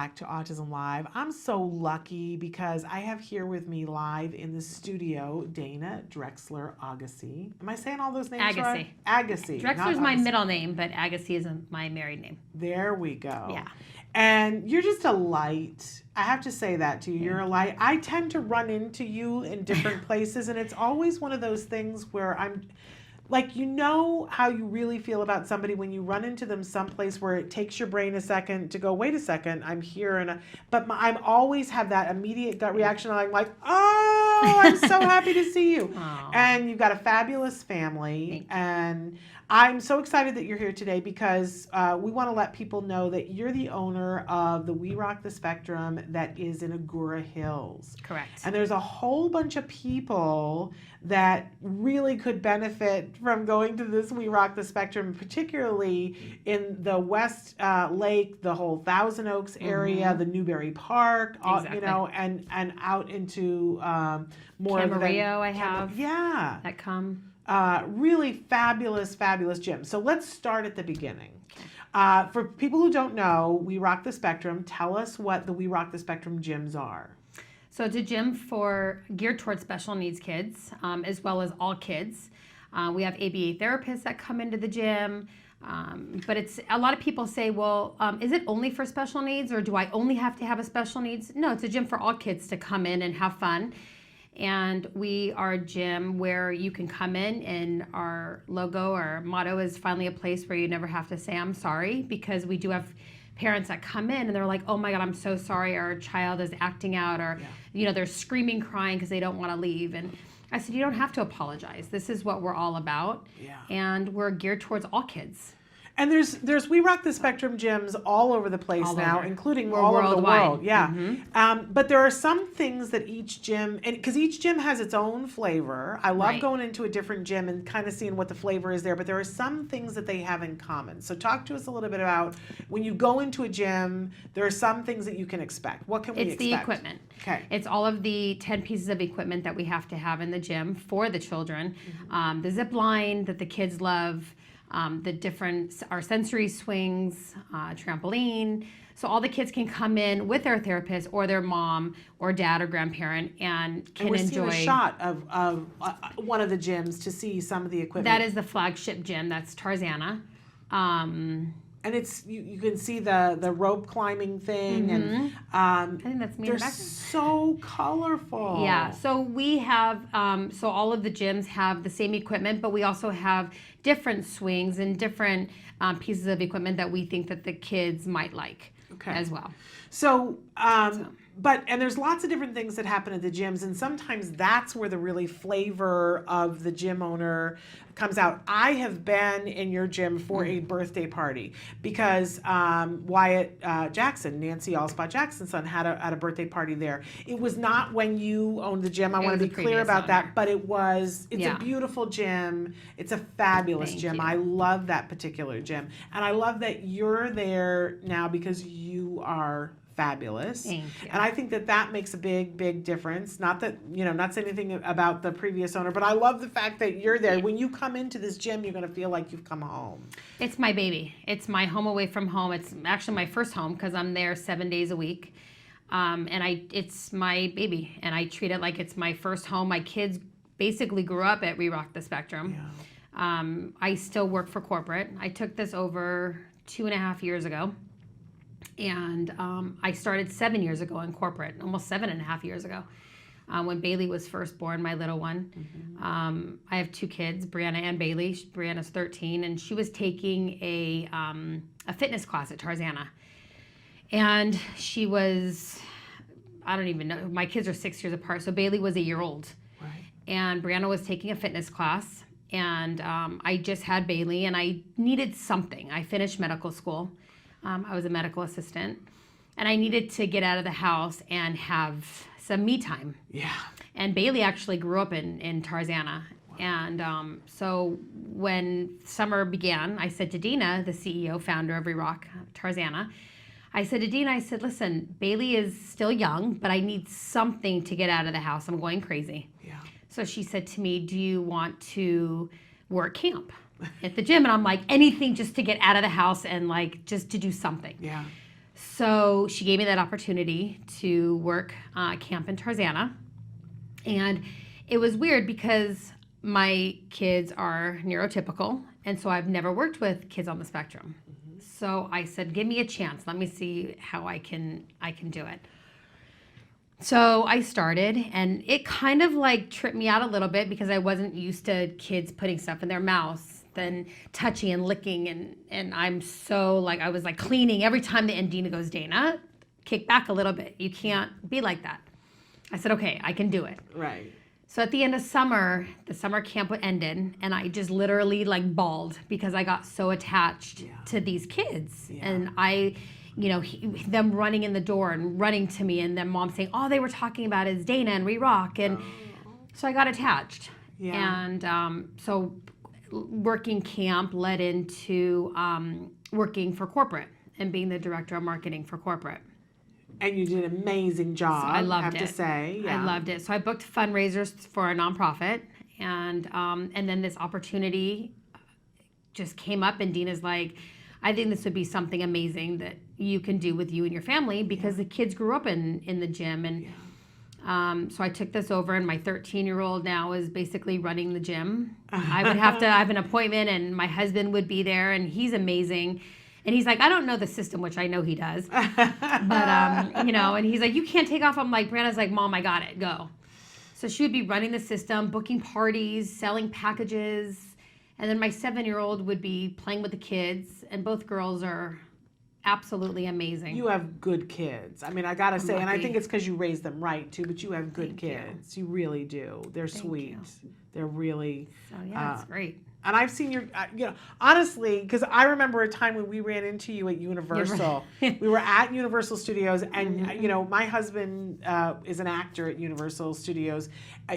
back to Autism Live. I'm so lucky because I have here with me live in the studio Dana Aghassi. Am I saying all those names Aghassi. right? Aghassi. Drexler's my middle name, but Aghassi is my married name. There we go. Yeah. And you're just a light. I have to say that to you. You're a light. I tend to run into you in different places, and it's always one of those things where I'm like, you know how you really feel about somebody when you run into them someplace where it takes your brain a second to go, wait a second, I'm here. I'm always have that immediate gut reaction. I'm like, oh, I'm so happy to see you. Aww. And you've got a fabulous family. And I'm so excited that you're here today because we want to let people know that you're the owner of the We Rock the Spectrum that is in Agoura Hills. Correct. And there's a whole bunch of people that really could benefit from going to this We Rock the Spectrum, particularly in the West Lake, the whole Thousand Oaks area, the Newberry Park, Exactly. you know, and out into more Camarillo, I have. Yeah. That come. Really fabulous gym. So let's start at the beginning. For people who don't know, We Rock the Spectrum, tell us what the We Rock the Spectrum gyms are. So it's a gym geared towards special needs kids, as well as all kids. We have ABA therapists that come into the gym. But it's a lot of people say, well, is it only for special needs, or do I only have to have a special needs? No, it's a gym for all kids to come in and have fun. And we are a gym where you can come in, and our logo, our motto is finally a place where you never have to say I'm sorry, because we do have parents that come in and they're like, oh my God, I'm so sorry, our child is acting out, or you know, they're screaming, crying because they don't want to leave. And I said, you don't have to apologize. This is what we're all about. And we're geared towards all kids. And there's We Rock the Spectrum gyms all over the place now, including all over the world. Yeah. But there are some things that each gym, and because each gym has its own flavor. I love going into a different gym and kind of seeing what the flavor is there, but there are some things that they have in common. So talk to us a little bit about when you go into a gym, there are some things that you can expect. What can we expect? It's the equipment. Okay. It's all of the 10 pieces of equipment that we have to have in the gym for the children. The zip line that the kids love. Our sensory swings, trampoline. So all the kids can come in with their therapist or their mom or dad or grandparent and can enjoy. And we're seeing a shot of one of the gyms to see some of the equipment. That is the flagship gym. That's Tarzana. And it's you can see the rope climbing thing, and I think that's me. They're so colorful. Yeah. So we have so all of the gyms have the same equipment, but we also have different swings and different pieces of equipment that we think that the kids might like as well. So. And there's lots of different things that happen at the gyms, and sometimes that's where the really flavor of the gym owner comes out. I have been in your gym for a birthday party because Wyatt Jackson, Nancy Allspot Jackson's son, had a birthday party there. It was not when you owned the gym. I want to be clear about that, but it's a beautiful gym. It's a fabulous gym. I love that particular gym, and I love that you're there now because you are fabulous. Thank you. And I think that makes a big difference. Not that, not saying anything about the previous owner, but I love the fact that you're there. When you come into this gym, you're going to feel like you've come home. It's my baby. It's my home away from home. It's actually my first home because I'm there 7 days a week. It's my baby, and I treat it like it's my first home. My kids basically grew up at We Rock the Spectrum. Yeah. I still work for corporate. I took this over 2.5 years ago. And I started 7 years ago in corporate, almost 7.5 years ago, when Bailey was first born, my little one. I have 2 kids, Brianna and Bailey. Brianna's 13, and she was taking a fitness class at Tarzana. And she was, I don't even know, my kids are 6 years apart, so Bailey was a year old. Right. And Brianna was taking a fitness class, and I just had Bailey, and I needed something. I finished medical school. I was a medical assistant, and I needed to get out of the house and have some me time. Yeah. And Bailey actually grew up in Tarzana. Wow. And so when summer began, I said to Dina, the CEO, founder of We Rock Tarzana, I said to Dina, listen, Bailey is still young, but I need something to get out of the house. I'm going crazy. Yeah. So she said to me, do you want to work camp at the gym? And I'm like, anything just to get out of the house and like just to do something. Yeah. So she gave me that opportunity to work camp in Tarzana. And it was weird because my kids are neurotypical. And so I've never worked with kids on the spectrum. So I said, give me a chance. Let me see how I can do it. So I started, and it kind of like tripped me out a little bit because I wasn't used to kids putting stuff in their mouths, then touching and licking, and I'm so like, I was like cleaning every time the Dina goes, Dana, kick back a little bit. You can't be like that. I said, okay, I can do it. Right. So at the end of summer, the summer camp ended, and I just literally like bawled because I got so attached to these kids, and them running in the door and running to me, and then mom saying, all they were talking about is Dana and We Rock. And so I got attached. Yeah. And so working camp led into working for corporate and being the director of marketing for corporate. And you did an amazing job, So I loved have it. to say. Yeah. I loved it. So I booked fundraisers for a nonprofit, and then this opportunity just came up, and Dina's like, I think this would be something amazing that you can do with you and your family, because the kids grew up in the gym. And so I took this over, and my 13-year-old now is basically running the gym. I would have to have an appointment, and my husband would be there, and he's amazing. And he's like, I don't know the system, which I know he does. But, and he's like, you can't take off. I'm like, Brianna's like, Mom, I got it. Go. So she would be running the system, booking parties, selling packages. And then my 7-year-old would be playing with the kids. And both girls are absolutely amazing. You have good kids. I mean, I got to say, and I lucky. think it's because you raised them right, too, but you have good Thank you. kids. You really do. They're sweet. you. They're really... So, yeah, it's great. And I've seen your, honestly, because I remember a time when we ran into you at Universal. We were at Universal Studios, and, my husband is an actor at Universal Studios.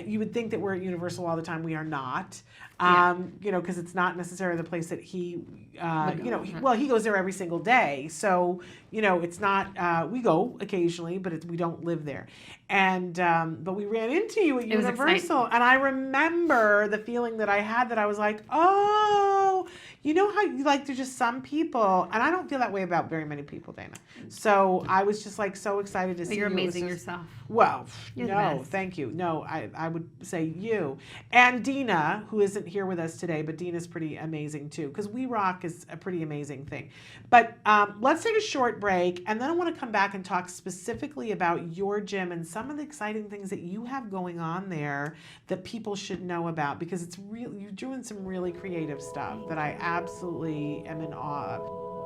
You would think that we're at Universal all the time. We are not, because it's not necessarily the place that he, he goes there every single day. So, it's not, we go occasionally, but we don't live there. And, but we ran into you at Universal, and I remember the feeling that I had, that I was like, oh, you know how there's just some people, and I don't feel that way about very many people, Dana. So I was just like so excited to see you. You're amazing yourself. Well, You're the no, best. thank you. No, I would say you. And Dina, who isn't here with us today, but Dina's pretty amazing too, because We Rock is a pretty amazing thing. But let's take a short break, and then I want to come back and talk specifically about your gym and some of the exciting things that you have going on there that people should know about, because it's you're doing some really creative stuff that I absolutely am in awe of.